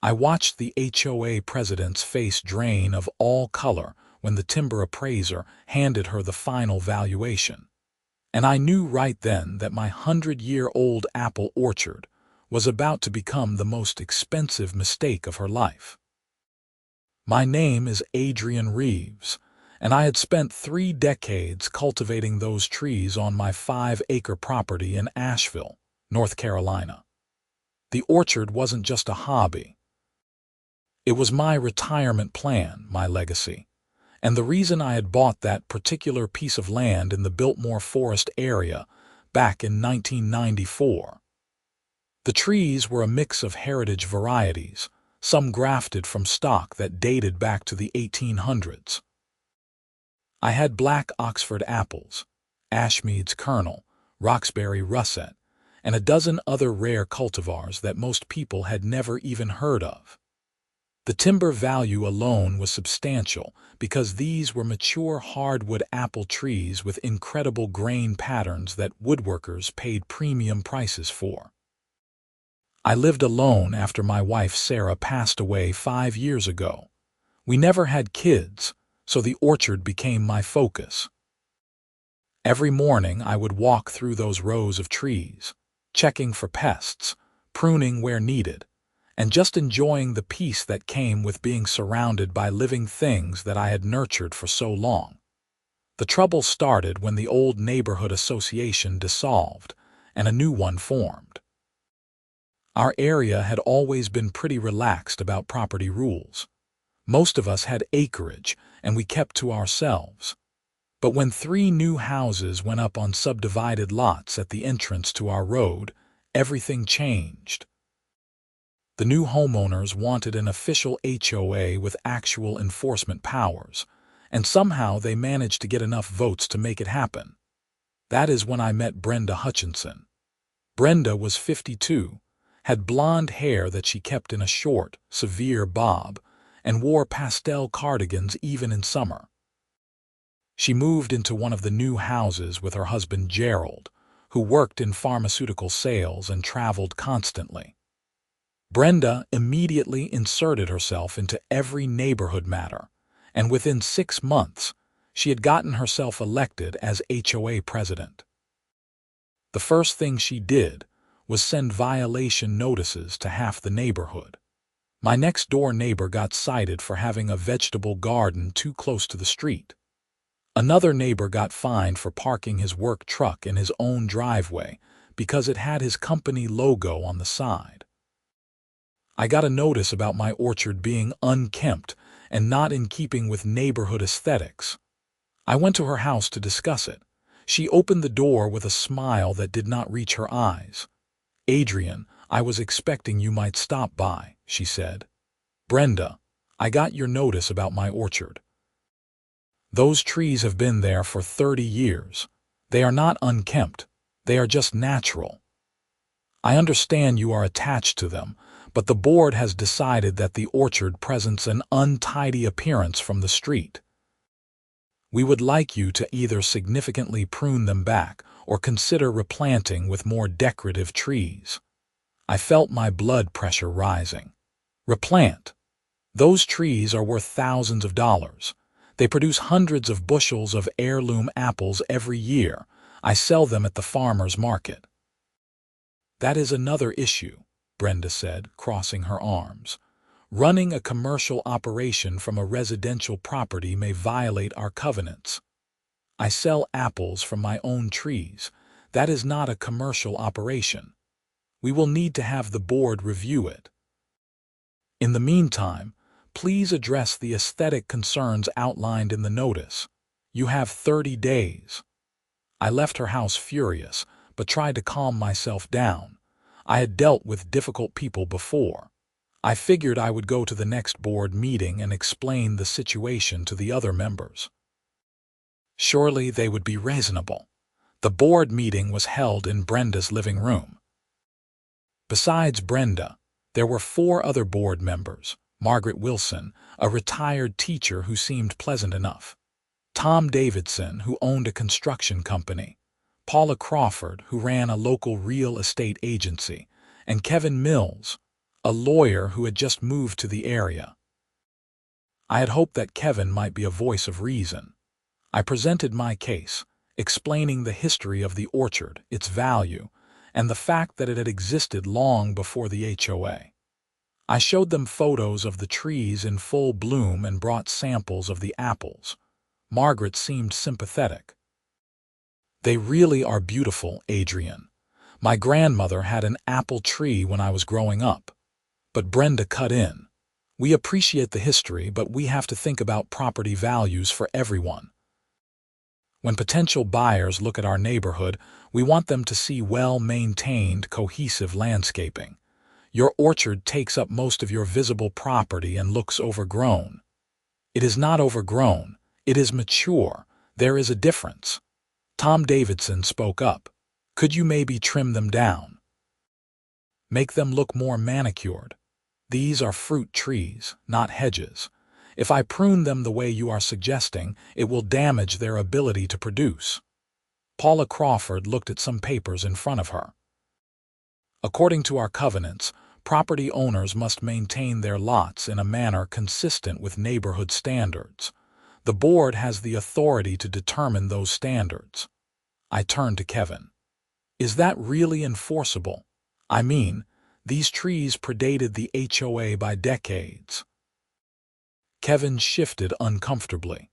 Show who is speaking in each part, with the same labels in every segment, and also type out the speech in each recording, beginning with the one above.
Speaker 1: I watched the HOA president's face drain of all color when the timber appraiser handed her the final valuation. And I knew right then that my 100-year-old apple orchard was about to become the most expensive mistake of her life. My name is Adrian Reeves, and I had spent 3 decades cultivating those trees on my 5-acre property in Asheville, North Carolina. The orchard wasn't just a hobby. It was my retirement plan, my legacy, and the reason I had bought that particular piece of land in the Biltmore Forest area back in 1994. The trees were a mix of heritage varieties, some grafted from stock that dated back to the 1800s. I had black Oxford apples, Ashmead's kernel, Roxbury russet, and a dozen other rare cultivars that most people had never even heard of. The timber value alone was substantial because these were mature hardwood apple trees with incredible grain patterns that woodworkers paid premium prices for. I lived alone after my wife Sarah passed away 5 years ago. We never had kids, so the orchard became my focus. Every morning I would walk through those rows of trees, checking for pests, pruning where needed, and just enjoying the peace that came with being surrounded by living things that I had nurtured for so long. The trouble started when the old neighborhood association dissolved and a new one formed. Our area had always been pretty relaxed about property rules. Most of us had acreage, and we kept to ourselves. But when 3 new houses went up on subdivided lots at the entrance to our road, everything changed. The new homeowners wanted an official HOA with actual enforcement powers, and somehow they managed to get enough votes to make it happen. That is when I met Brenda Hutchinson. Brenda was 52, had blonde hair that she kept in a short, severe bob, and wore pastel cardigans even in summer. She moved into one of the new houses with her husband Gerald, who worked in pharmaceutical sales and traveled constantly. Brenda immediately inserted herself into every neighborhood matter, and within 6 months, she had gotten herself elected as HOA president. The first thing she did was send violation notices to half the neighborhood. My next-door neighbor got cited for having a vegetable garden too close to the street. Another neighbor got fined for parking his work truck in his own driveway because it had his company logo on the side. I got a notice about my orchard being unkempt and not in keeping with neighborhood aesthetics. I went to her house to discuss it. She opened the door with a smile that did not reach her eyes. "Adrian, I was expecting you might stop by," she said. "Brenda, I got your notice about my orchard. Those trees have been there for 30 years. They are not unkempt. They are just natural. I understand you are attached to them, but the board has decided that the orchard presents an untidy appearance from the street. We would like you to either significantly prune them back or consider replanting with more decorative trees." I felt my blood pressure rising. Replant? Those trees are worth thousands of dollars. They produce hundreds of bushels of heirloom apples every year. I sell them at the farmer's market. "That is another issue," Brenda said, crossing her arms. "Running a commercial operation from a residential property may violate our covenants. I sell apples from my own trees. That is not a commercial operation. We will need to have the board review it. In the meantime, please address the aesthetic concerns outlined in the notice. You have 30 days. I left her house furious, but tried to calm myself down. I had dealt with difficult people before. I figured I would go to the next board meeting and explain the situation to the other members. Surely they would be reasonable. The board meeting was held in Brenda's living room. Besides Brenda, there were 4 other board members: Margaret Wilson, a retired teacher who seemed pleasant enough; Tom Davidson, who owned a construction company; Paula Crawford, who ran a local real estate agency; and Kevin Mills, a lawyer who had just moved to the area. I had hoped that Kevin might be a voice of reason. I presented my case, explaining the history of the orchard, its value, and the fact that it had existed long before the HOA. I showed them photos of the trees in full bloom and brought samples of the apples. Margaret seemed sympathetic. "They really are beautiful, Adrian. My grandmother had an apple tree when I was growing up." But Brenda cut in. "We appreciate the history, but we have to think about property values for everyone. When potential buyers look at our neighborhood, we want them to see well-maintained, cohesive landscaping. Your orchard takes up most of your visible property and looks overgrown." "It is not overgrown. It is mature. There is a difference." Tom Davidson spoke up. "Could you maybe trim them down? Make them look more manicured? These are fruit trees, not hedges. If I prune them the way you are suggesting, it will damage their ability to produce." Paula Crawford looked at some papers in front of her. "According to our covenants, property owners must maintain their lots in a manner consistent with neighborhood standards. The board has the authority to determine those standards." I turned to Kevin. "Is that really enforceable? I mean, these trees predated the HOA by decades." Kevin shifted uncomfortably.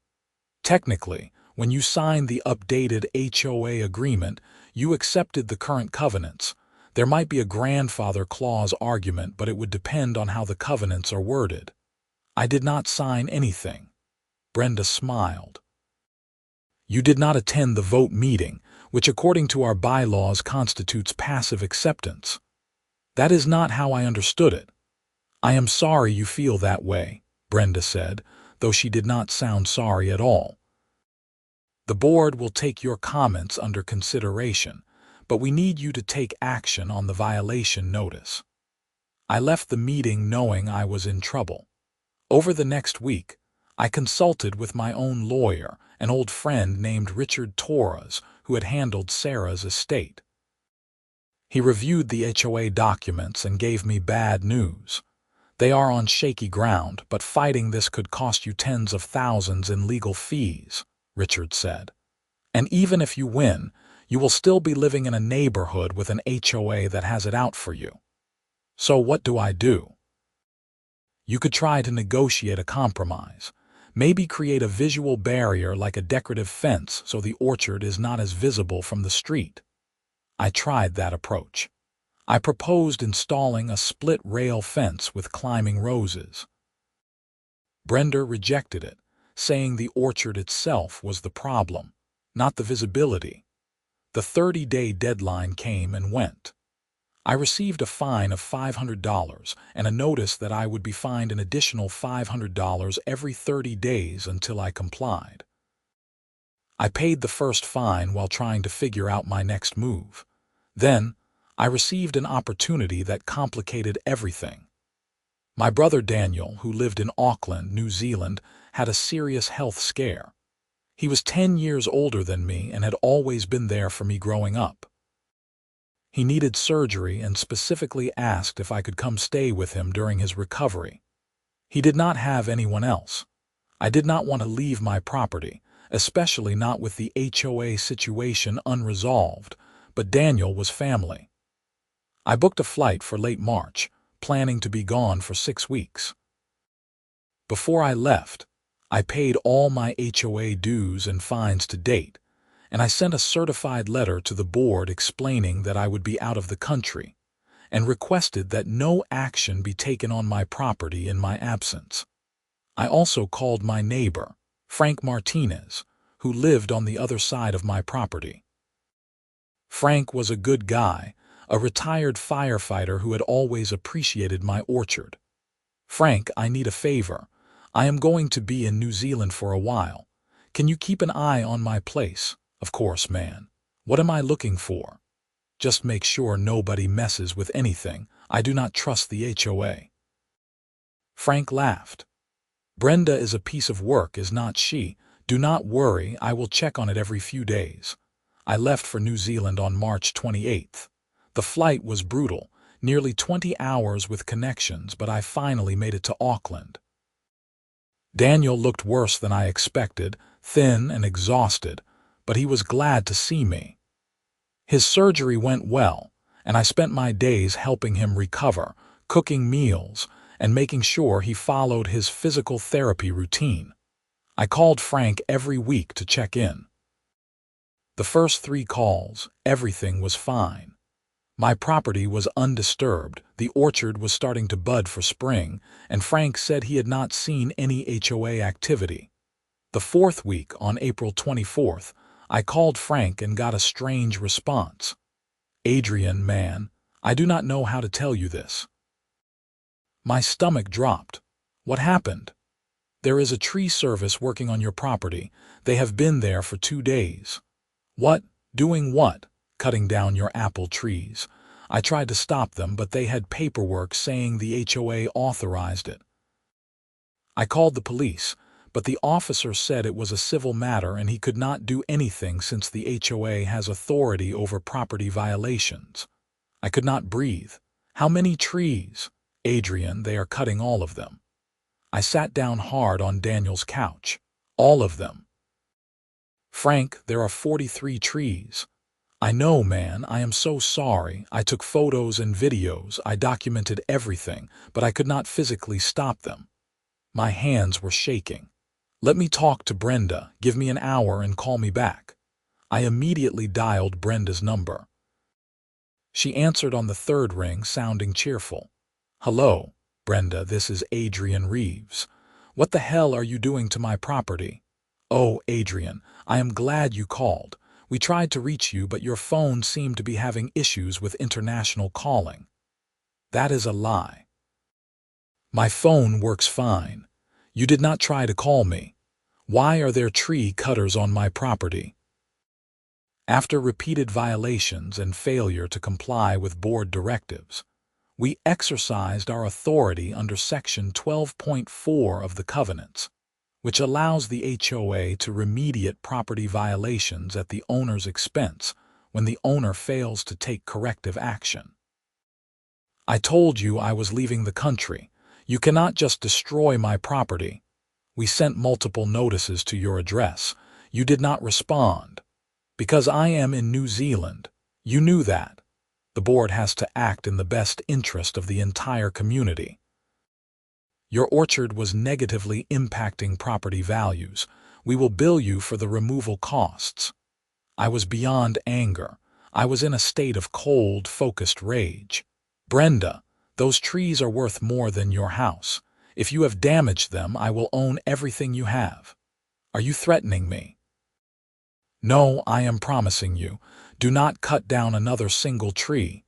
Speaker 1: "Technically, when you signed the updated HOA agreement, you accepted the current covenants. There might be a grandfather clause argument, but it would depend on how the covenants are worded." "I did not sign anything." Brenda smiled. "You did not attend the vote meeting, which according to our bylaws constitutes passive acceptance." "That is not how I understood it." "I am sorry you feel that way," Brenda said, though she did not sound sorry at all. "The board will take your comments under consideration, but we need you to take action on the violation notice." I left the meeting knowing I was in trouble. Over the next week, I consulted with my own lawyer, an old friend named Richard Torres, who had handled Sarah's estate. He reviewed the HOA documents and gave me bad news. "They are on shaky ground, but fighting this could cost you tens of thousands in legal fees," Richard said. "And even if you win, you will still be living in a neighborhood with an HOA that has it out for you." "So what do I do?" "You could try to negotiate a compromise. Maybe create a visual barrier like a decorative fence so the orchard is not as visible from the street." I tried that approach. I proposed installing a split-rail fence with climbing roses. Brenda rejected it, saying the orchard itself was the problem, not the visibility. The 30-day deadline came and went. I received a fine of $500 and a notice that I would be fined an additional $500 every 30 days until I complied. I paid the first fine while trying to figure out my next move. Then, I received an opportunity that complicated everything. My brother Daniel, who lived in Auckland, New Zealand, had a serious health scare. He was 10 years older than me and had always been there for me growing up. He needed surgery and specifically asked if I could come stay with him during his recovery. He did not have anyone else. I did not want to leave my property, especially not with the HOA situation unresolved, but Daniel was family. I booked a flight for late March, planning to be gone for 6 weeks. Before I left, I paid all my HOA dues and fines to date, and I sent a certified letter to the board explaining that I would be out of the country, and requested that no action be taken on my property in my absence. I also called my neighbor, Frank Martinez, who lived on the other side of my property. Frank was a good guy, a retired firefighter who had always appreciated my orchard. "Frank, I need a favor. I am going to be in New Zealand for a while. Can you keep an eye on my place?" "Of course, man. What am I looking for?" "Just make sure nobody messes with anything. I do not trust the HOA." Frank laughed. "Brenda is a piece of work, is not she? Do not worry, I will check on it every few days." I left for New Zealand on March 28th. The flight was brutal, Nearly 20 hours with connections, but I finally made it to Auckland. Daniel looked worse than I expected, thin and exhausted, but he was glad to see me. His surgery went well, and I spent my days helping him recover, cooking meals, and making sure he followed his physical therapy routine. I called Frank every week to check in. The first 3 calls, everything was fine. My property was undisturbed, the orchard was starting to bud for spring, and Frank said he had not seen any HOA activity. The 4th week, on April 24th, I called Frank and got a strange response. "Adrian, man, I do not know how to tell you this." My stomach dropped. "What happened?" "There is a tree service working on your property. They have been there for 2 days. "What? Doing what?" "Cutting down your apple trees. I tried to stop them, but they had paperwork saying the HOA authorized it. I called the police, but the officer said it was a civil matter and he could not do anything since the HOA has authority over property violations." I could not breathe. "How many trees?" "Adrian, they are cutting all of them." I sat down hard on Daniel's couch. "All of them?" "Frank, there are 43 trees." "I know, man, I am so sorry. I took photos and videos, I documented everything, but I could not physically stop them." My hands were shaking. "Let me talk to Brenda. Give me an hour and call me back." I immediately dialed Brenda's number. She answered on the 3rd ring, sounding cheerful. "Hello, Brenda, this is Adrian Reeves. What the hell are you doing to my property?" "Oh, Adrian, I am glad you called. We tried to reach you, but your phone seemed to be having issues with international calling." "That is a lie. My phone works fine. You did not try to call me. Why are there tree cutters on my property?" After repeated violations and failure to comply with board directives, we exercised our authority under Section 12.4 of the Covenants, which allows the HOA to remediate property violations at the owner's expense when the owner fails to take corrective action. "I told you I was leaving the country. You cannot just destroy my property. We sent multiple notices to your address. You did not respond. Because I am in New Zealand. You knew that. The board has to act in the best interest of the entire community. Your orchard was negatively impacting property values. We will bill you for the removal costs." I was beyond anger. I was in a state of cold, focused rage. "Brenda, those trees are worth more than your house. If you have damaged them, I will own everything you have. Are you threatening me?" "No, I am promising you. Do not cut down another single tree."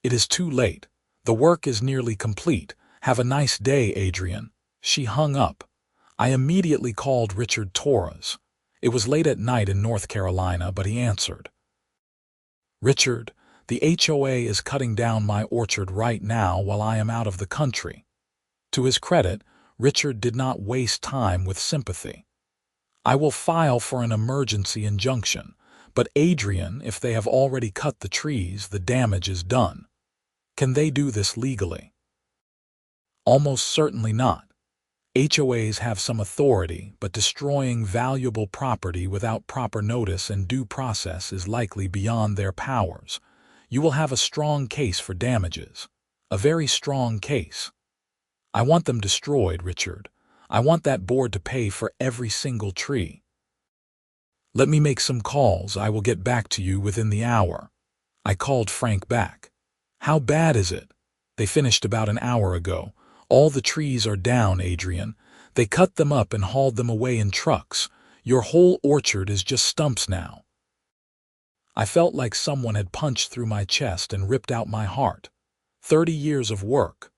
Speaker 1: "It is too late. The work is nearly complete. Have a nice day, Adrian." She hung up. I immediately called Richard Torres. It was late at night in North Carolina, but he answered. "Richard, the HOA is cutting down my orchard right now while I am out of the country." To his credit, Richard did not waste time with sympathy. "I will file for an emergency injunction, but Adrian, if they have already cut the trees, the damage is done. Can they do this legally?" "Almost certainly not. HOAs have some authority, but destroying valuable property without proper notice and due process is likely beyond their powers. You will have a strong case for damages. A very strong case. I want them destroyed, Richard. I want that board to pay for every single tree." "Let me make some calls. I will get back to you within the hour." I called Frank back. "How bad is it?" "They finished about an hour ago. All the trees are down, Adrian. They cut them up and hauled them away in trucks. Your whole orchard is just stumps now." I felt like someone had punched through my chest and ripped out my heart. 30 years of work.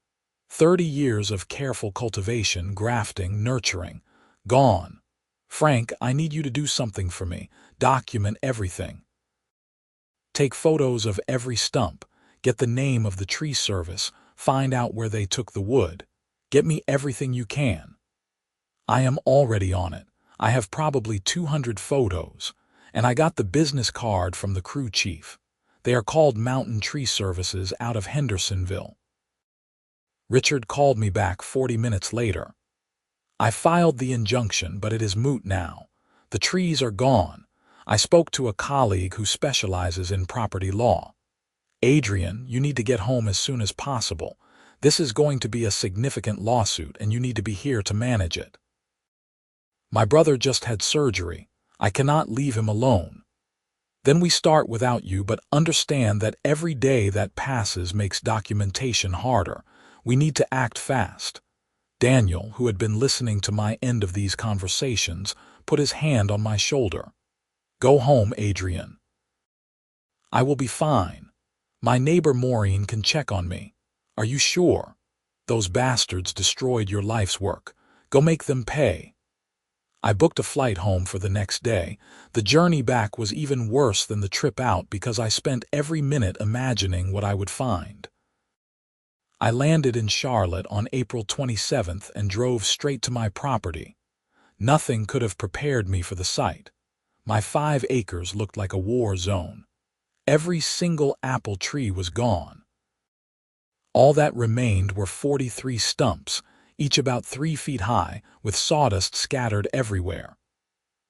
Speaker 1: 30 years of careful cultivation, grafting, nurturing. Gone. "Frank, I need you to do something for me. Document everything. Take photos of every stump. Get the name of the tree service. Find out where they took the wood. Get me everything you can." I am already on it. I have probably 200 photos, and I got the business card from the crew chief. They are called Mountain Tree Services out of Hendersonville. Richard called me back 40 minutes later. I filed the injunction, but it is moot now. The trees are gone. I spoke to a colleague who specializes in property law. Adrian, you need to get home as soon as possible. This is going to be a significant lawsuit, and you need to be here to manage it. My brother just had surgery. I cannot leave him alone. Then we start without you, but understand that every day that passes makes documentation harder. We need to act fast. Daniel, who had been listening to my end of these conversations, put his hand on my shoulder. Go home, Adrian. I will be fine. My neighbor Maureen can check on me. Are you sure? Those bastards destroyed your life's work. Go make them pay. I booked a flight home for the next day. The journey back was even worse than the trip out because I spent every minute imagining what I would find. I landed in Charlotte on April 27th and drove straight to my property. Nothing could have prepared me for the sight. My 5 acres looked like a war zone. Every single apple tree was gone. All that remained were 43 stumps, each about 3 feet high, with sawdust scattered everywhere.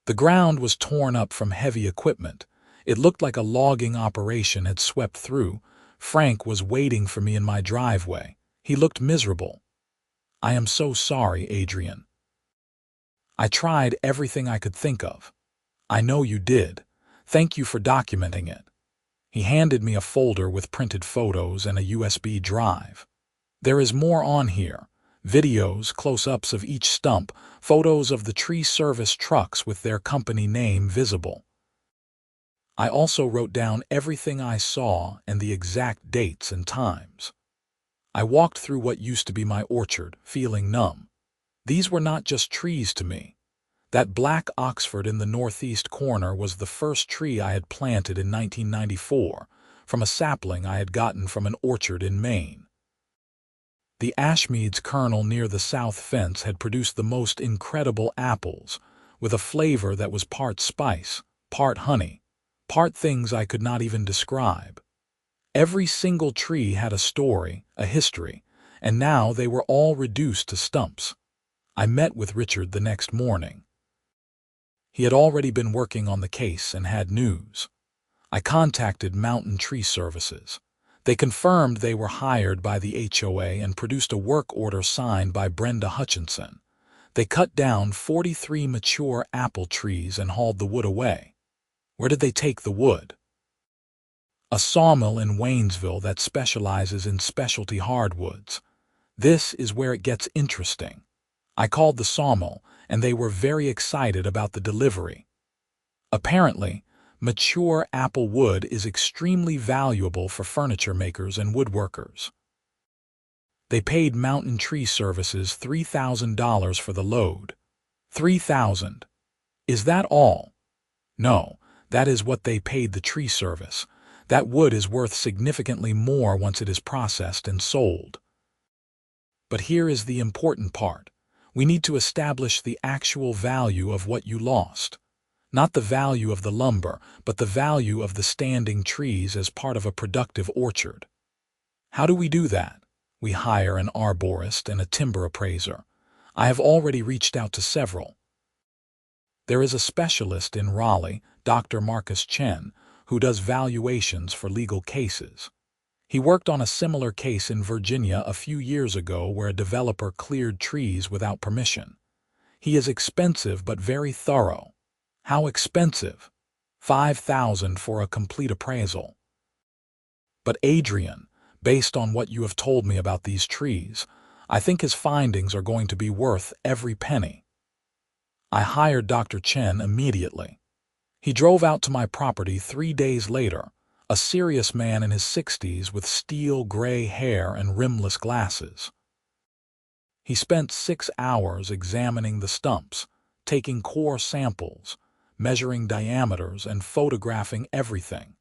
Speaker 1: The ground was torn up from heavy equipment. It looked like a logging operation had swept through. Frank was waiting for me in my driveway. He looked miserable. I am so sorry, Adrian. I tried everything I could think of. I know you did. Thank you for documenting it. He handed me a folder with printed photos and a USB drive. There is more on here. Videos, close-ups of each stump, photos of the tree service trucks with their company name visible. I also wrote down everything I saw and the exact dates and times. I walked through what used to be my orchard, feeling numb. These were not just trees to me. That black Oxford in the northeast corner was the first tree I had planted in 1994, from a sapling I had gotten from an orchard in Maine. The Ashmead's kernel near the south fence had produced the most incredible apples, with a flavor that was part spice, part honey, part things I could not even describe. Every single tree had a story, a history, and now they were all reduced to stumps. I met with Richard the next morning. He had already been working on the case and had news. I contacted Mountain Tree Services. They confirmed they were hired by the HOA and produced a work order signed by Brenda Hutchinson. They cut down 43 mature apple trees and hauled the wood away. Where did they take the wood? A sawmill in Waynesville that specializes in specialty hardwoods. This is where it gets interesting. I called the sawmill, and they were very excited about the delivery. Apparently, mature apple wood is extremely valuable for furniture makers and woodworkers. They paid Mountain Tree Services $3,000 for the load. $3,000. Is that all? No, that is what they paid the tree service. That wood is worth significantly more once it is processed and sold. But here is the important part. We need to establish the actual value of what you lost. Not the value of the lumber, but the value of the standing trees as part of a productive orchard. How do we do that? We hire an arborist and a timber appraiser. I have already reached out to several. There is a specialist in Raleigh, Dr. Marcus Chen, who does valuations for legal cases. He worked on a similar case in Virginia a few years ago where a developer cleared trees without permission. He is expensive but very thorough. How expensive? $5,000 for a complete appraisal. But Adrian, based on what you have told me about these trees, I think his findings are going to be worth every penny. I hired Dr. Chen immediately. He drove out to my property 3 days later, a serious man in his 60s with steel gray hair and rimless glasses. He spent 6 hours examining the stumps, taking core samples, measuring diameters, and photographing everything.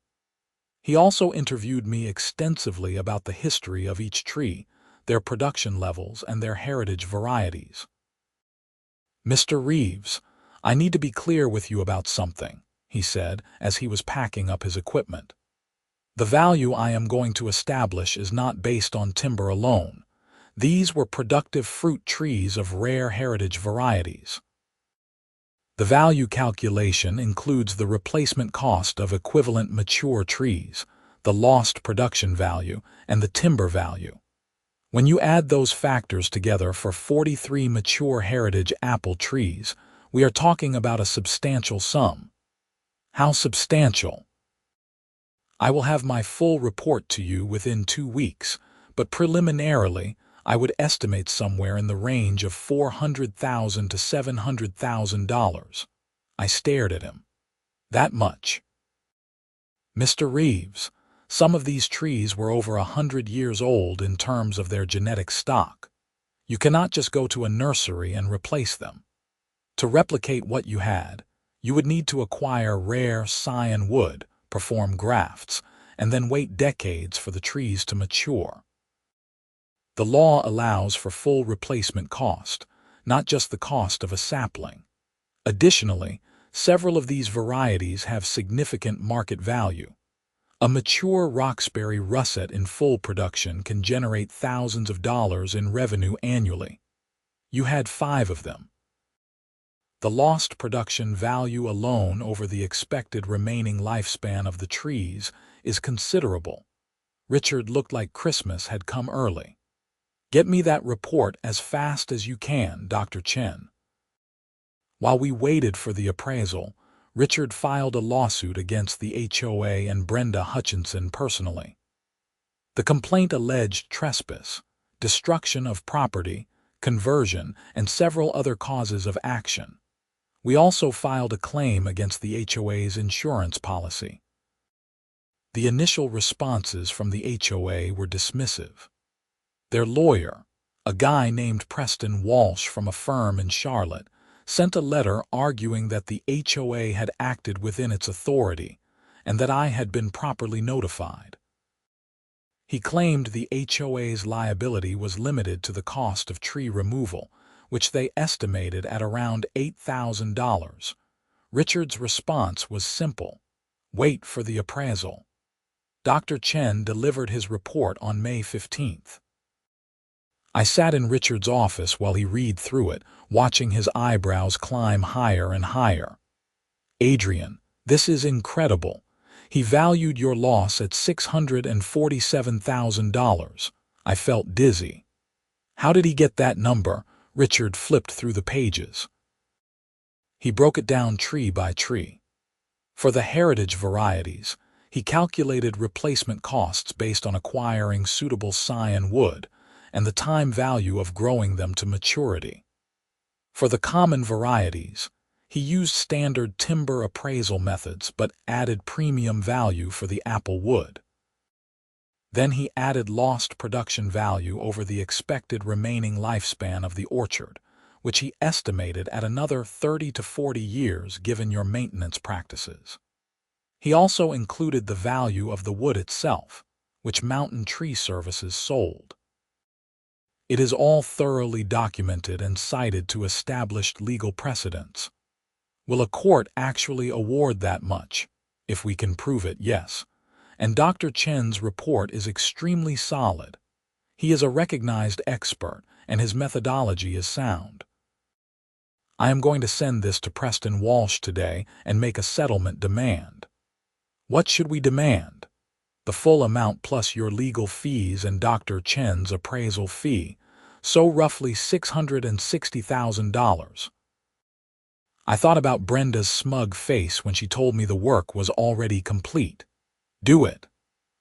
Speaker 1: He also interviewed me extensively about the history of each tree, their production levels, and their heritage varieties. Mr. Reeves, I need to be clear with you about something, he said as he was packing up his equipment. The value I am going to establish is not based on timber alone. These were productive fruit trees of rare heritage varieties. The value calculation includes the replacement cost of equivalent mature trees, the lost production value, and the timber value. When you add those factors together for 43 mature heritage apple trees, we are talking about a substantial sum. How substantial? I will have my full report to you within 2 weeks, but preliminarily, I would estimate somewhere in the range of $400,000 to $700,000. I stared at him. That much. Mr. Reeves, some of these trees were over 100 years old in terms of their genetic stock. You cannot just go to a nursery and replace them. To replicate what you had, you would need to acquire rare scion wood, perform grafts, and then wait decades for the trees to mature. The law allows for full replacement cost, not just the cost of a sapling. Additionally, several of these varieties have significant market value. A mature Roxbury russet in full production can generate thousands of dollars in revenue annually. You had 5 of them. The lost production value alone over the expected remaining lifespan of the trees is considerable. Richard looked like Christmas had come early. Get me that report as fast as you can, Dr. Chen. While we waited for the appraisal, Richard filed a lawsuit against the HOA and Brenda Hutchinson personally. The complaint alleged trespass, destruction of property, conversion, and several other causes of action. We also filed a claim against the HOA's insurance policy. The initial responses from the HOA were dismissive. Their lawyer, a guy named Preston Walsh from a firm in Charlotte, sent a letter arguing that the HOA had acted within its authority and that I had been properly notified. He claimed the HOA's liability was limited to the cost of tree removal, which they estimated at around $8,000. Richard's response was simple: wait for the appraisal. Dr. Chen delivered his report on May 15th. I sat in Richard's office while he read through it, watching his eyebrows climb higher and higher. Adrian, this is incredible. He valued your loss at $647,000. I felt dizzy. How did he get that number? Richard flipped through the pages. He broke it down tree by tree. For the heritage varieties, he calculated replacement costs based on acquiring suitable scion wood and the time value of growing them to maturity. For the common varieties, he used standard timber appraisal methods but added premium value for the apple wood. Then he added lost production value over the expected remaining lifespan of the orchard, which he estimated at another 30 to 40 years given your maintenance practices. He also included the value of the wood itself, which Mountain Tree Services sold. It is all thoroughly documented and cited to established legal precedents. Will a court actually award that much? If we can prove it, yes. And Dr. Chen's report is extremely solid. He is a recognized expert, and his methodology is sound. I am going to send this to Preston Walsh today and make a settlement demand. What should we demand? The full amount plus your legal fees and Dr. Chen's appraisal fee, so roughly $660,000. I thought about Brenda's smug face when she told me the work was already complete. Do it.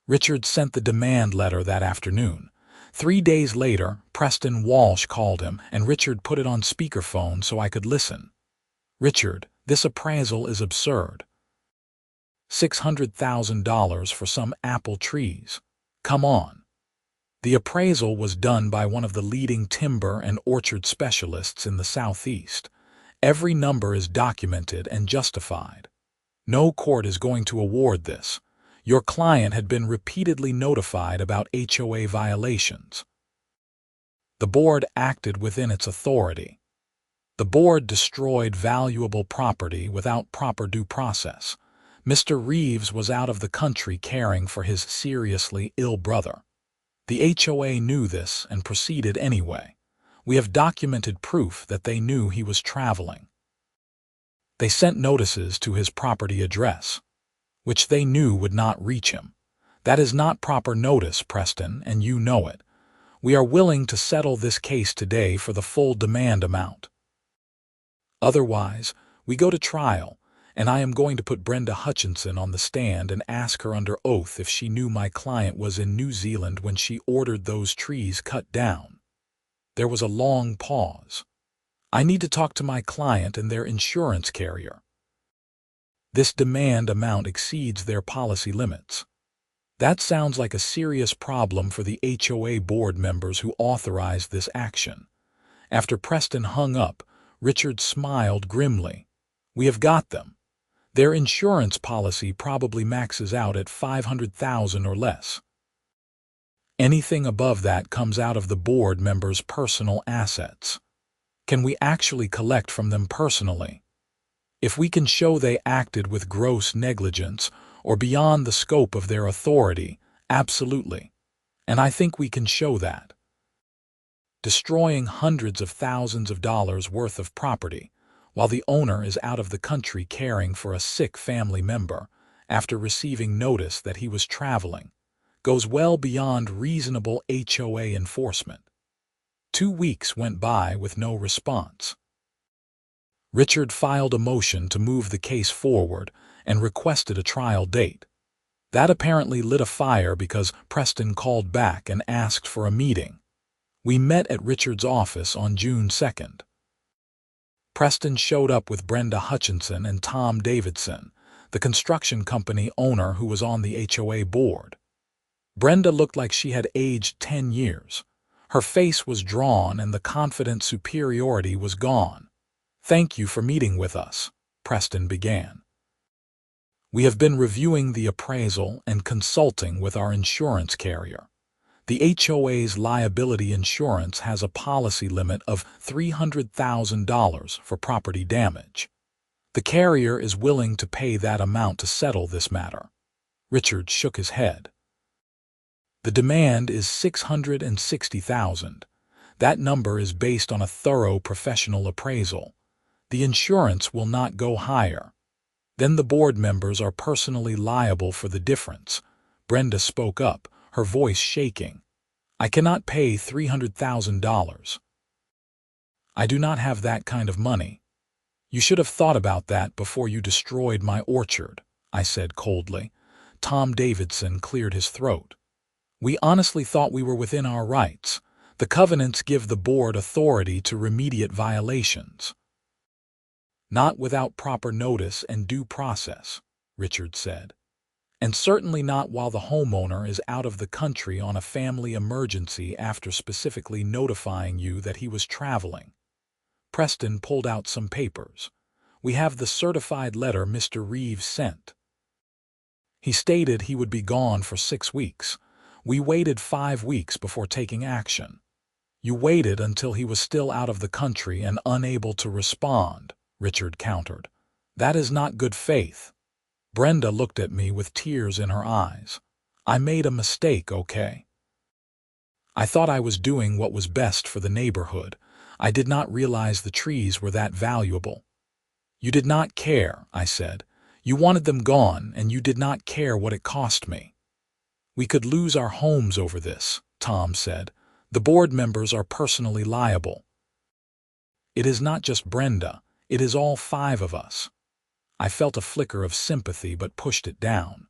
Speaker 1: Richard sent the demand letter that afternoon. 3 days later, Preston Walsh called him, and Richard put it on speakerphone so I could listen. Richard, this appraisal is absurd. $600,000 for some apple trees. Come on. The appraisal was done by one of the leading timber and orchard specialists in the Southeast. Every number is documented and justified. No court is going to award this. Your client had been repeatedly notified about HOA violations. The board acted within its authority. The board destroyed valuable property without proper due process. Mr. Reeves was out of the country caring for his seriously ill brother. The HOA knew this and proceeded anyway. We have documented proof that they knew he was traveling. They sent notices to his property address, which they knew would not reach him. That is not proper notice, Preston, and you know it. We are willing to settle this case today for the full demand amount. Otherwise, we go to trial, and I am going to put Brenda Hutchinson on the stand and ask her under oath if she knew my client was in New Zealand when she ordered those trees cut down. There was a long pause. I need to talk to my client and their insurance carrier. This demand amount exceeds their policy limits. That sounds like a serious problem for the HOA board members who authorized this action. After Preston hung up, Richard smiled grimly. We have got them. Their insurance policy probably maxes out at $500,000 or less. Anything above that comes out of the board members' personal assets. Can we actually collect from them personally? If we can show they acted with gross negligence or beyond the scope of their authority, absolutely. And I think we can show that. Destroying hundreds of thousands of dollars worth of property, while the owner is out of the country caring for a sick family member after receiving notice that he was traveling, goes well beyond reasonable HOA enforcement. 2 weeks went by with no response. Richard filed a motion to move the case forward and requested a trial date. That apparently lit a fire because Preston called back and asked for a meeting. We met at Richard's office on June 2nd. Preston showed up with Brenda Hutchinson and Tom Davidson, the construction company owner who was on the HOA board. Brenda looked like she had aged 10 years. Her face was drawn and the confident superiority was gone. "Thank you for meeting with us," Preston began. "We have been reviewing the appraisal and consulting with our insurance carrier. The HOA's liability insurance has a policy limit of $300,000 for property damage. The carrier is willing to pay that amount to settle this matter." Richard shook his head. "The demand is $660,000. That number is based on a thorough professional appraisal. The insurance will not go higher. Then the board members are personally liable for the difference." Brenda spoke up, her voice shaking. "I cannot pay $300,000. I do not have that kind of money." "You should have thought about that before you destroyed my orchard," I said coldly. Tom Davidson cleared his throat. "We honestly thought we were within our rights. The covenants give the board authority to remediate violations." "Not without proper notice and due process," Richard said. "And certainly not while the homeowner is out of the country on a family emergency after specifically notifying you that he was traveling." Preston pulled out some papers. "We have the certified letter Mr. Reeves sent. He stated he would be gone for 6 weeks. We waited 5 weeks before taking action." "You waited until he was still out of the country and unable to respond," Richard countered. "That is not good faith." Brenda looked at me with tears in her eyes. "I made a mistake, okay? I thought I was doing what was best for the neighborhood. I did not realize the trees were that valuable." "You did not care," I said. "You wanted them gone, and you did not care what it cost me." "We could lose our homes over this," Tom said. "The board members are personally liable." "It is not just Brenda. It is all 5 of us." I felt a flicker of sympathy but pushed it down.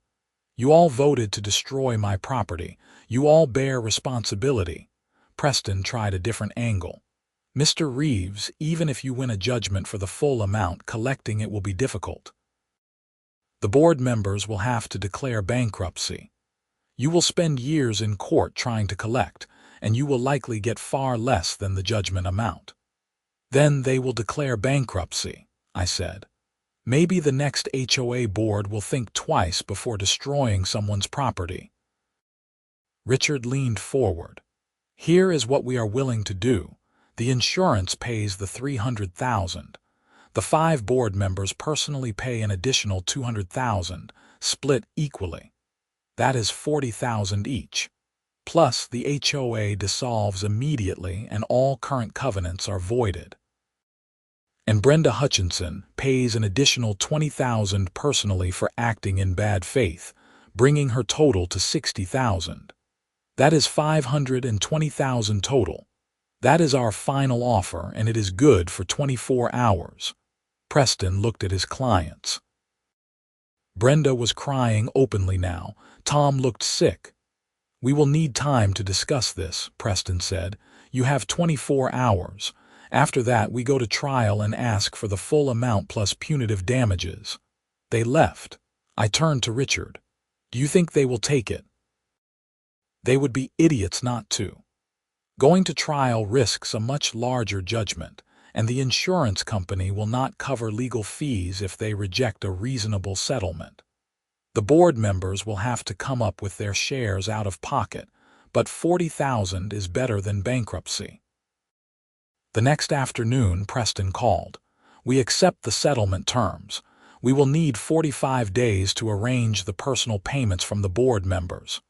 Speaker 1: "You all voted to destroy my property. You all bear responsibility." Preston tried a different angle. "Mr. Reeves, even if you win a judgment for the full amount, collecting it will be difficult. The board members will have to declare bankruptcy. You will spend years in court trying to collect, and you will likely get far less than the judgment amount." "Then they will declare bankruptcy," I said. "Maybe the next HOA board will think twice before destroying someone's property." Richard leaned forward. "Here is what we are willing to do. The insurance pays the $300,000. The 5 board members personally pay an additional $200,000, split equally. That is $40,000 each. Plus, the HOA dissolves immediately and all current covenants are voided. And Brenda Hutchinson pays an additional $20,000 personally for acting in bad faith, bringing her total to $60,000. That is $520,000 total. That is our final offer, and it is good for 24 hours. Preston looked at his clients. Brenda was crying openly now. Tom looked sick. "We will need time to discuss this," Preston said. "You have 24 hours. After that, we go to trial and ask for the full amount plus punitive damages." They left. I turned to Richard. "Do you think they will take it?" "They would be idiots not to. Going to trial risks a much larger judgment, and the insurance company will not cover legal fees if they reject a reasonable settlement. The board members will have to come up with their shares out of pocket, but $40,000 is better than bankruptcy." The next afternoon, Preston called. "We accept the settlement terms. We will need 45 days to arrange the personal payments from the board members."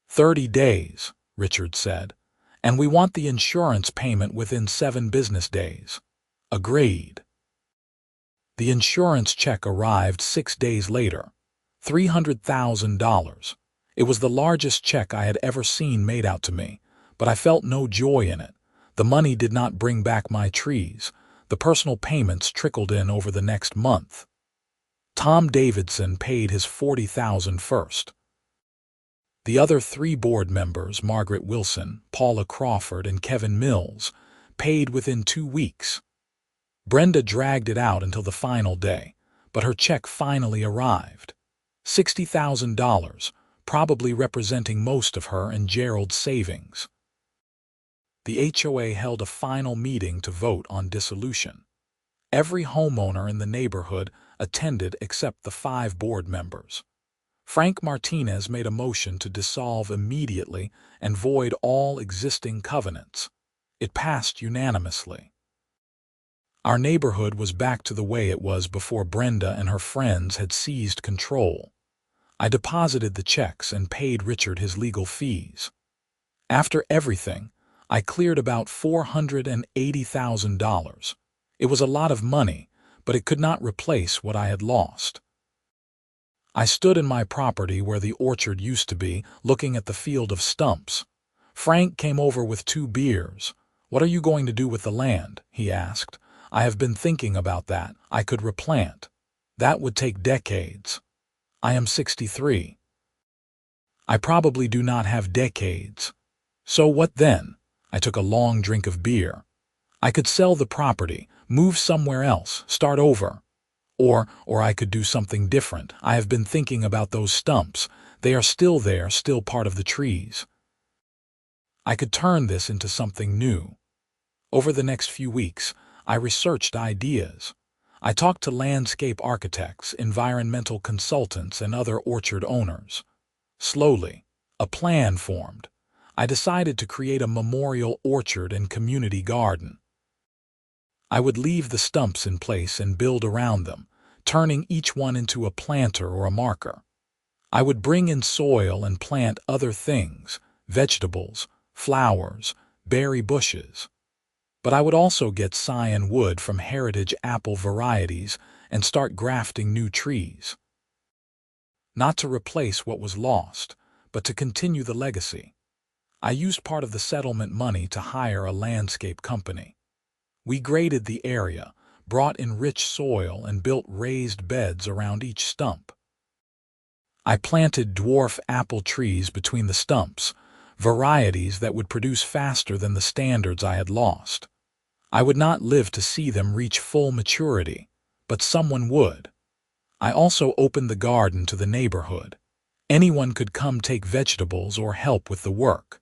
Speaker 1: 30 days, Richard said. "And we want the insurance payment within 7 business days." Agreed. The insurance check arrived 6 days later. $300,000. It was the largest check I had ever seen made out to me, but I felt no joy in it. The money did not bring back my trees. The personal payments trickled in over the next month. Tom Davidson paid his $40,000 first. The other 3 board members, Margaret Wilson, Paula Crawford, and Kevin Mills, paid within 2 weeks. Brenda dragged it out until the final day, but her check finally arrived. $60,000, probably representing most of her and Gerald's savings. The HOA held a final meeting to vote on dissolution. Every homeowner in the neighborhood attended except the 5 board members. Frank Martinez made a motion to dissolve immediately and void all existing covenants. It passed unanimously. Our neighborhood was back to the way it was before Brenda and her friends had seized control. I deposited the checks and paid Richard his legal fees. After everything, I cleared about $480,000. It was a lot of money, but it could not replace what I had lost. I stood in my property where the orchard used to be, looking at the field of stumps. Frank came over with 2 beers. "What are you going to do with the land?" he asked. "I have been thinking about that. I could replant. That would take decades. I am 63. I probably do not have decades. So what then?" I took a long drink of beer. "I could sell the property, move somewhere else, start over. Or I could do something different. I have been thinking about those stumps. They are still there, still part of the trees. I could turn this into something new." Over the next few weeks, I researched ideas. I talked to landscape architects, environmental consultants, and other orchard owners. Slowly, a plan formed. I decided to create a memorial orchard and community garden. I would leave the stumps in place and build around them, turning each one into a planter or a marker. I would bring in soil and plant other things, vegetables, flowers, berry bushes. But I would also get scion wood from heritage apple varieties and start grafting new trees. Not to replace what was lost, but to continue the legacy. I used part of the settlement money to hire a landscape company. We graded the area, brought in rich soil, and built raised beds around each stump. I planted dwarf apple trees between the stumps, varieties that would produce faster than the standards I had lost. I would not live to see them reach full maturity, but someone would. I also opened the garden to the neighborhood. Anyone could come take vegetables or help with the work.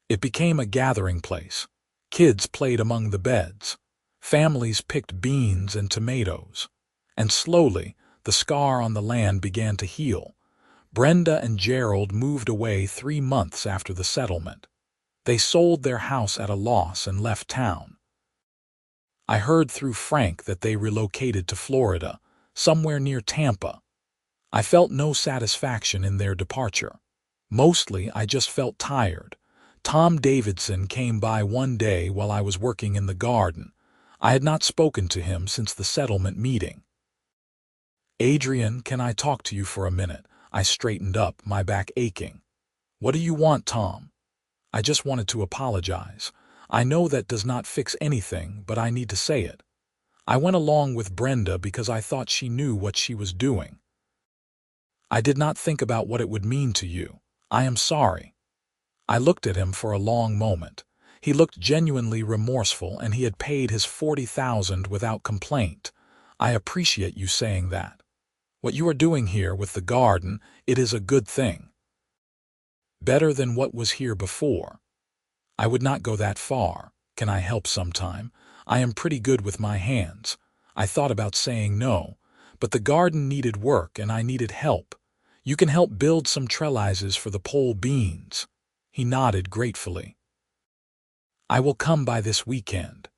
Speaker 1: It became a gathering place. Kids played among the beds. Families picked beans and tomatoes. And slowly, the scar on the land began to heal. Brenda and Gerald moved away 3 months after the settlement. They sold their house at a loss and left town. I heard through Frank that they relocated to Florida, somewhere near Tampa. I felt no satisfaction in their departure. Mostly, I just felt tired. Tom Davidson came by one day while I was working in the garden. I had not spoken to him since the settlement meeting. "Adrian, can I talk to you for a minute?" I straightened up, my back aching. "What do you want, Tom?" "I just wanted to apologize. I know that does not fix anything, but I need to say it. I went along with Brenda because I thought she knew what she was doing. I did not think about what it would mean to you. I am sorry." I looked at him for a long moment. He looked genuinely remorseful, and he had paid his $40,000 without complaint. "I appreciate you saying that. What you are doing here with the garden, it is a good thing. Better than what was here before." "I would not go that far. Can I help sometime? I am pretty good with my hands." I thought about saying no, but the garden needed work and I needed help. "You can help build some trellises for the pole beans." He nodded gratefully. "I will come by this weekend."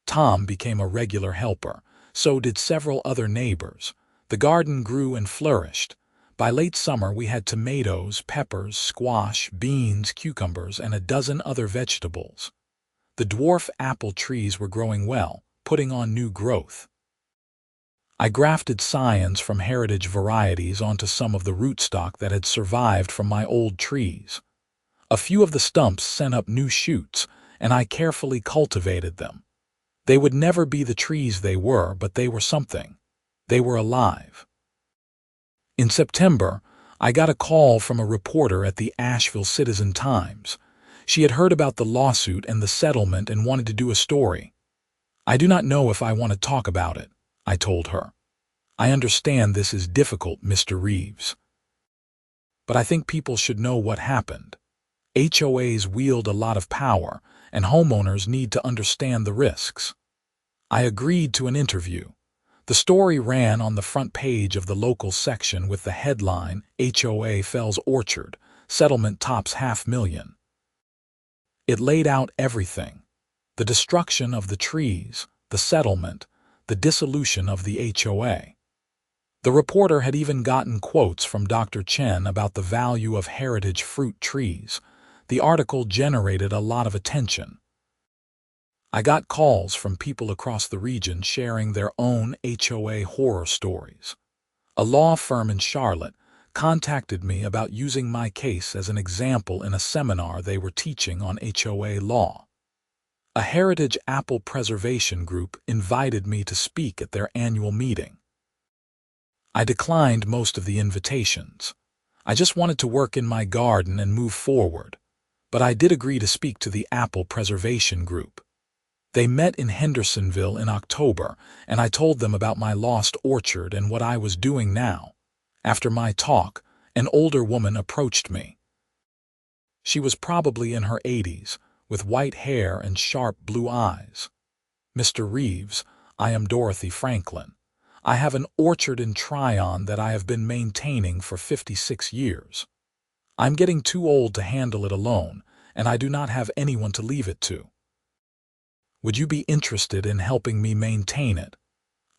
Speaker 1: Tom became a regular helper. So did several other neighbors. The garden grew and flourished. By late summer we had tomatoes, peppers, squash, beans, cucumbers, and a dozen other vegetables. The dwarf apple trees were growing well, putting on new growth. I grafted scions from heritage varieties onto some of the rootstock that had survived from my old trees. A few of the stumps sent up new shoots, and I carefully cultivated them. They would never be the trees they were, but they were something. They were alive. In September, I got a call from a reporter at the Asheville Citizen-Times. She had heard about the lawsuit and the settlement and wanted to do a story. "I do not know if I want to talk about it," I told her. "I understand this is difficult, Mr. Reeves. But I think people should know what happened. HOAs wield a lot of power, and homeowners need to understand the risks." I agreed to an interview. The story ran on the front page of the local section with the headline, "HOA Fells Orchard, Settlement Tops $500,000. It laid out everything: the destruction of the trees, the settlement, the dissolution of the HOA. The reporter had even gotten quotes from Dr. Chen about the value of heritage fruit trees. The article generated a lot of attention. I got calls from people across the region sharing their own HOA horror stories. A law firm in Charlotte contacted me about using my case as an example in a seminar they were teaching on HOA law. A heritage apple preservation group invited me to speak at their annual meeting. I declined most of the invitations. I just wanted to work in my garden and move forward. But I did agree to speak to the apple preservation group. They met in Hendersonville in October, and I told them about my lost orchard and what I was doing now. After my talk, an older woman approached me. She was probably in her 80s, with white hair and sharp blue eyes. "Mr. Reeves, I am Dorothy Franklin. I have an orchard in Tryon that I have been maintaining for 56 years. I'm getting too old to handle it alone, and I do not have anyone to leave it to. Would you be interested in helping me maintain it?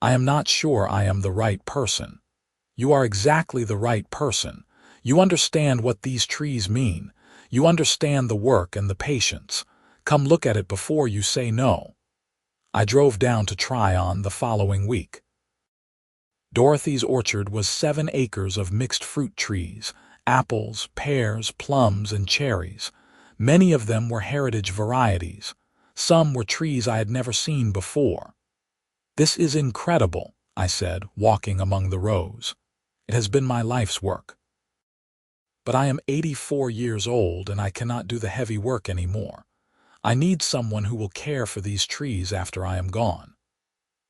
Speaker 1: I am not sure I am the right person." "You are exactly the right person. You understand what these trees mean. You understand the work and the patience. Come look at it before you say no." I drove down to Tryon the following week. Dorothy's orchard was 7 acres of mixed fruit trees, apples, pears, plums, and cherries. Many of them were heritage varieties. Some were trees I had never seen before. "This is incredible," I said, walking among the rows. "It has been my life's work. But I am 84 years old and I cannot do the heavy work anymore. I need someone who will care for these trees after I am gone."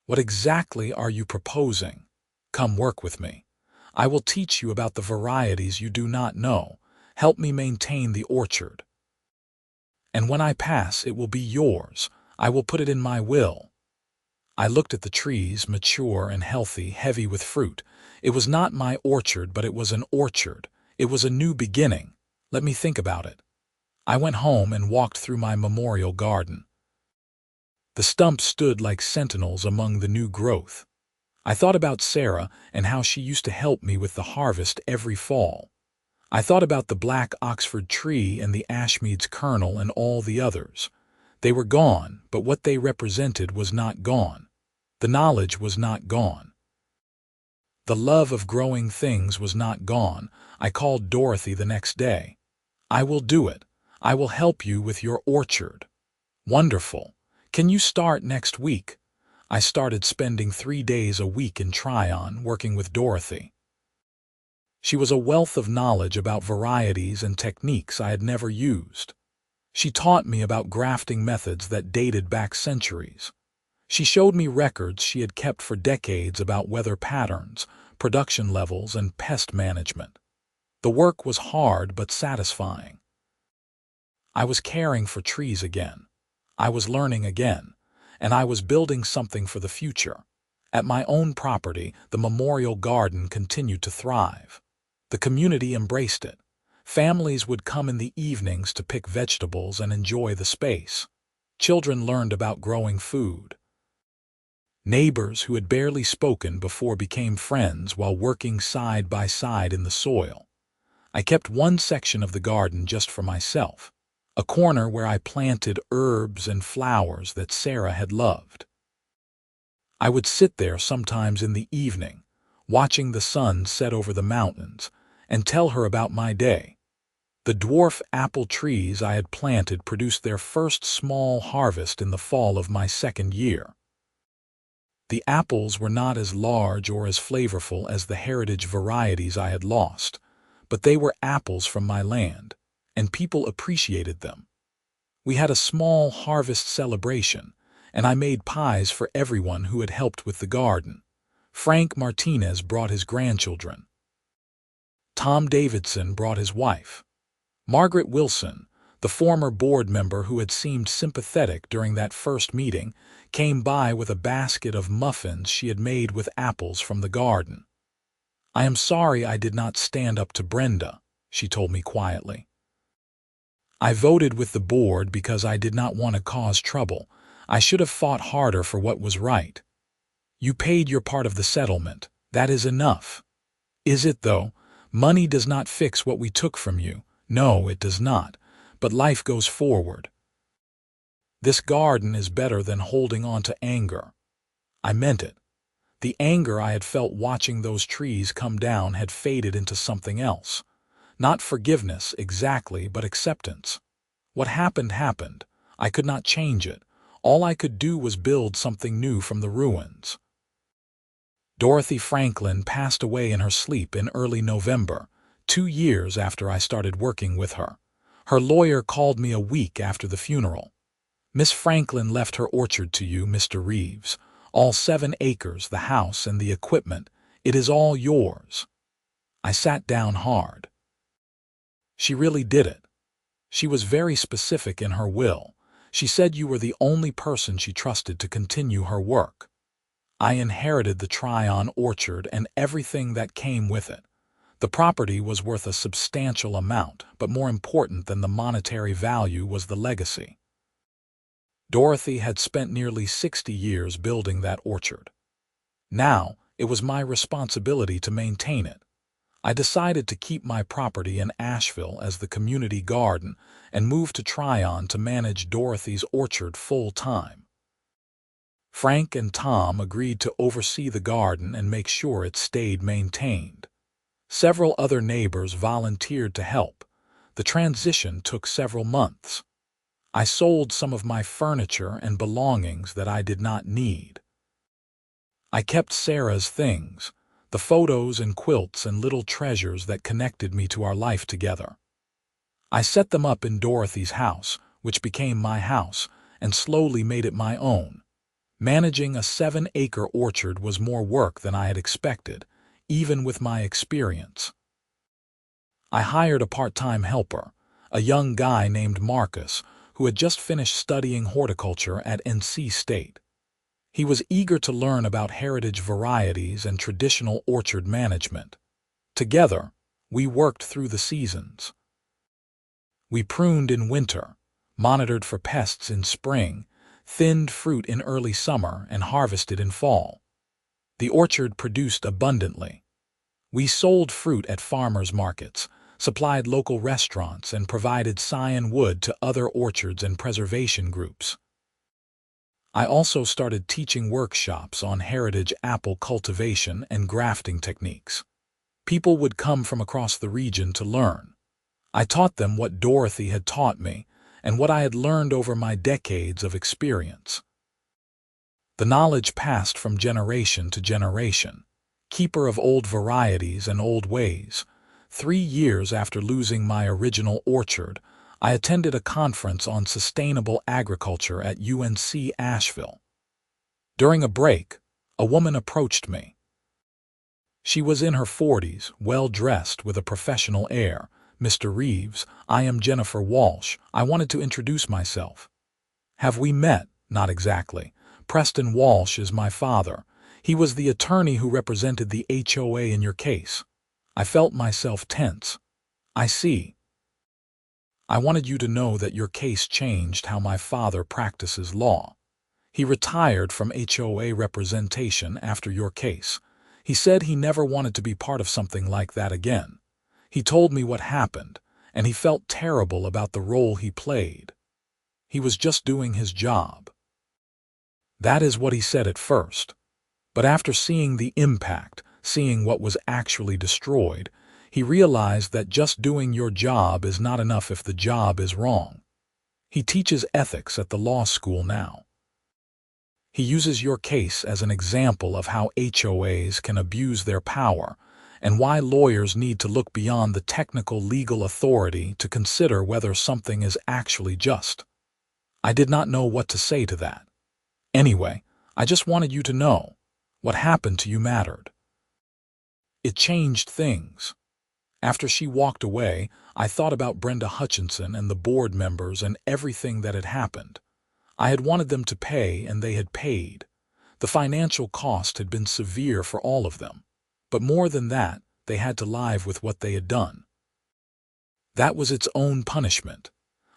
Speaker 1: "What exactly are you proposing?" "Come work with me. I will teach you about the varieties you do not know. Help me maintain the orchard. And when I pass, it will be yours. I will put it in my will." I looked at the trees, mature and healthy, heavy with fruit. It was not my orchard, but it was an orchard. It was a new beginning. Let me think about it. I went home and walked through my memorial garden. The stumps stood like sentinels among the new growth. I thought about Sarah and how she used to help me with the harvest every fall. I thought about the black Oxford tree and the Ashmead's kernel and all the others. They were gone, but what they represented was not gone. The knowledge was not gone. The love of growing things was not gone. I called Dorothy the next day. "I will do it. I will help you with your orchard." "Wonderful. Can you start next week?" I started spending 3 days a week in Tryon working with Dorothy. She was a wealth of knowledge about varieties and techniques I had never used. She taught me about grafting methods that dated back centuries. She showed me records she had kept for decades about weather patterns, production levels, and pest management. The work was hard but satisfying. I was caring for trees again. I was learning again, and I was building something for the future. At my own property, the memorial garden continued to thrive. The community embraced it. Families would come in the evenings to pick vegetables and enjoy the space. Children learned about growing food. Neighbors who had barely spoken before became friends while working side by side in the soil. I kept one section of the garden just for myself, a corner where I planted herbs and flowers that Sarah had loved. I would sit there sometimes in the evening, watching the sun set over the mountains, and tell her about my day. The dwarf apple trees I had planted produced their first small harvest in the fall of my second year. The apples were not as large or as flavorful as the heritage varieties I had lost, but they were apples from my land, and people appreciated them. We had a small harvest celebration, and I made pies for everyone who had helped with the garden. Frank Martinez brought his grandchildren. Tom Davidson brought his wife. Margaret Wilson, the former board member who had seemed sympathetic during that first meeting, came by with a basket of muffins she had made with apples from the garden. "I am sorry I did not stand up to Brenda," she told me quietly. "I voted with the board because I did not want to cause trouble. I should have fought harder for what was right. You paid your part of the settlement. That is enough." "Is it, though? Money does not fix what we took from you." "No, it does not. But life goes forward. This garden is better than holding on to anger." I meant it. The anger I had felt watching those trees come down had faded into something else. Not forgiveness exactly, but acceptance. What happened happened. I could not change it. All I could do was build something new from the ruins. Dorothy Franklin passed away in her sleep in early November, 2 years after I started working with her. Her lawyer called me a week after the funeral. "Miss Franklin left her orchard to you, Mr. Reeves. All 7 acres, the house and the equipment. It is all yours." I sat down hard. She really did it. She was very specific in her will. She said you were the only person she trusted to continue her work. I inherited the Tryon orchard and everything that came with it. The property was worth a substantial amount, but more important than the monetary value was the legacy. Dorothy had spent nearly 60 years building that orchard. Now, it was my responsibility to maintain it. I decided to keep my property in Asheville as the community garden and move to Tryon to manage Dorothy's orchard full-time. Frank and Tom agreed to oversee the garden and make sure it stayed maintained. Several other neighbors volunteered to help. The transition took several months. I sold some of my furniture and belongings that I did not need. I kept Sarah's things, the photos and quilts and little treasures that connected me to our life together. I set them up in Dorothy's house, which became my house, and slowly made it my own. Managing a 7-acre orchard was more work than I had expected, even with my experience. I hired a part-time helper, a young guy named Marcus, who had just finished studying horticulture at NC State. He was eager to learn about heritage varieties and traditional orchard management. Together, we worked through the seasons. We pruned in winter, monitored for pests in spring, thinned fruit in early summer and harvested in fall. The orchard produced abundantly. We sold fruit at farmers' markets, supplied local restaurants, and provided scion wood to other orchards and preservation groups. I also started teaching workshops on heritage apple cultivation and grafting techniques. People would come from across the region to learn. I taught them what Dorothy had taught me and what I had learned over my decades of experience. The knowledge passed from generation to generation. Keeper of old varieties and old ways. 3 years after losing my original orchard, I attended a conference on sustainable agriculture at UNC Asheville. During a break, a woman approached me. She was in her 40s, well-dressed with a professional air. "Mr. Reeves, I am Jennifer Walsh. I wanted to introduce myself." "Have we met?" "Not exactly. Preston Walsh is my father. He was the attorney who represented the HOA in your case." I felt myself tense. "I see. I wanted you to know that your case changed how my father practices law. He retired from HOA representation after your case. He said he never wanted to be part of something like that again. He told me what happened, and he felt terrible about the role he played. He was just doing his job." That is what he said at first. But after seeing the impact, seeing what was actually destroyed, he realized that just doing your job is not enough if the job is wrong. He teaches ethics at the law school now. He uses your case as an example of how HOAs can abuse their power and why lawyers need to look beyond the technical legal authority to consider whether something is actually just. I did not know what to say to that. Anyway, I just wanted you to know. What happened to you mattered. It changed things. After she walked away, I thought about Brenda Hutchinson and the board members and everything that had happened. I had wanted them to pay, and they had paid. The financial cost had been severe for all of them. But more than that, they had to live with what they had done. That was its own punishment.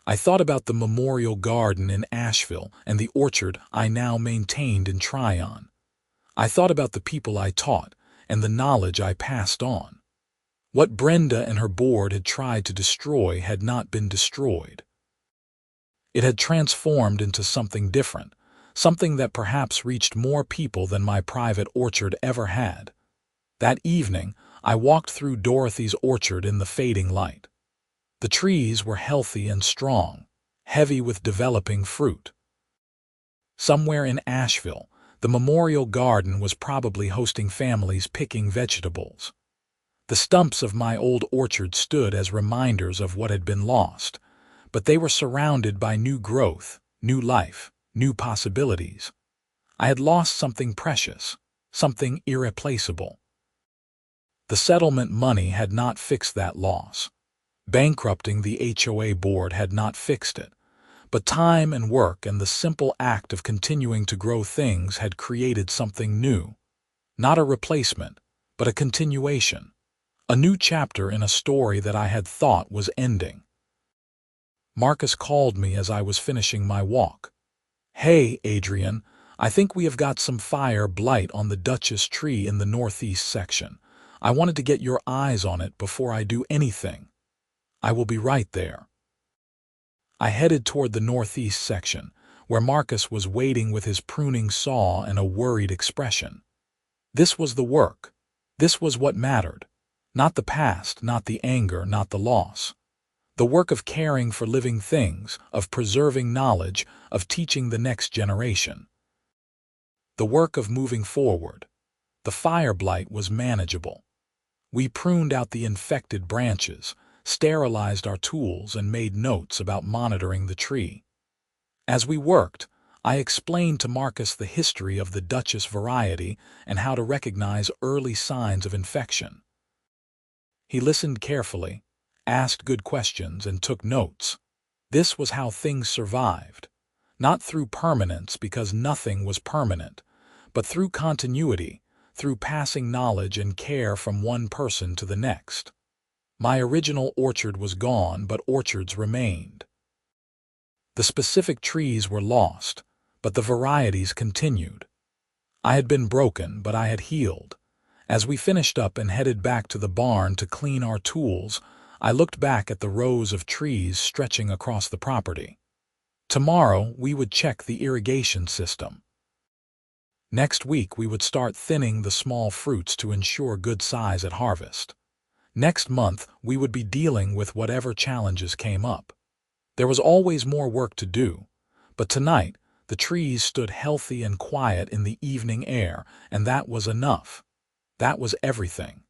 Speaker 1: I thought about the memorial garden in Asheville and the orchard I now maintained in Tryon. I thought about the people I taught and the knowledge I passed on. What Brenda and her board had tried to destroy had not been destroyed. It had transformed into something different, something that perhaps reached more people than my private orchard ever had. That evening, I walked through Dorothy's orchard in the fading light. The trees were healthy and strong, heavy with developing fruit. Somewhere in Asheville, the memorial garden was probably hosting families picking vegetables. The stumps of my old orchard stood as reminders of what had been lost, but they were surrounded by new growth, new life, new possibilities. I had lost something precious, something irreplaceable. The settlement money had not fixed that loss. Bankrupting the HOA board had not fixed it. But time and work and the simple act of continuing to grow things had created something new. Not a replacement, but a continuation. A new chapter in a story that I had thought was ending. Marcus called me as I was finishing my walk. "Hey, Adrian, I think we have got some fire blight on the Duchess tree in the northeast section. I wanted to get your eyes on it before I do anything." "I will be right there." I headed toward the northeast section, where Marcus was waiting with his pruning saw and a worried expression. This was the work. This was what mattered. Not the past, not the anger, not the loss. The work of caring for living things, of preserving knowledge, of teaching the next generation. The work of moving forward. The fire blight was manageable. We pruned out the infected branches, sterilized our tools, and made notes about monitoring the tree. As we worked, I explained to Marcus the history of the Duchess variety and how to recognize early signs of infection. He listened carefully, asked good questions, and took notes. This was how things survived, not through permanence because nothing was permanent, but through continuity, through passing knowledge and care from one person to the next. My original orchard was gone, but orchards remained. The specific trees were lost, but the varieties continued. I had been broken, but I had healed. As we finished up and headed back to the barn to clean our tools, I looked back at the rows of trees stretching across the property. Tomorrow, we would check the irrigation system. Next week, we would start thinning the small fruits to ensure good size at harvest. Next month, we would be dealing with whatever challenges came up. There was always more work to do, but tonight, the trees stood healthy and quiet in the evening air, and that was enough. That was everything.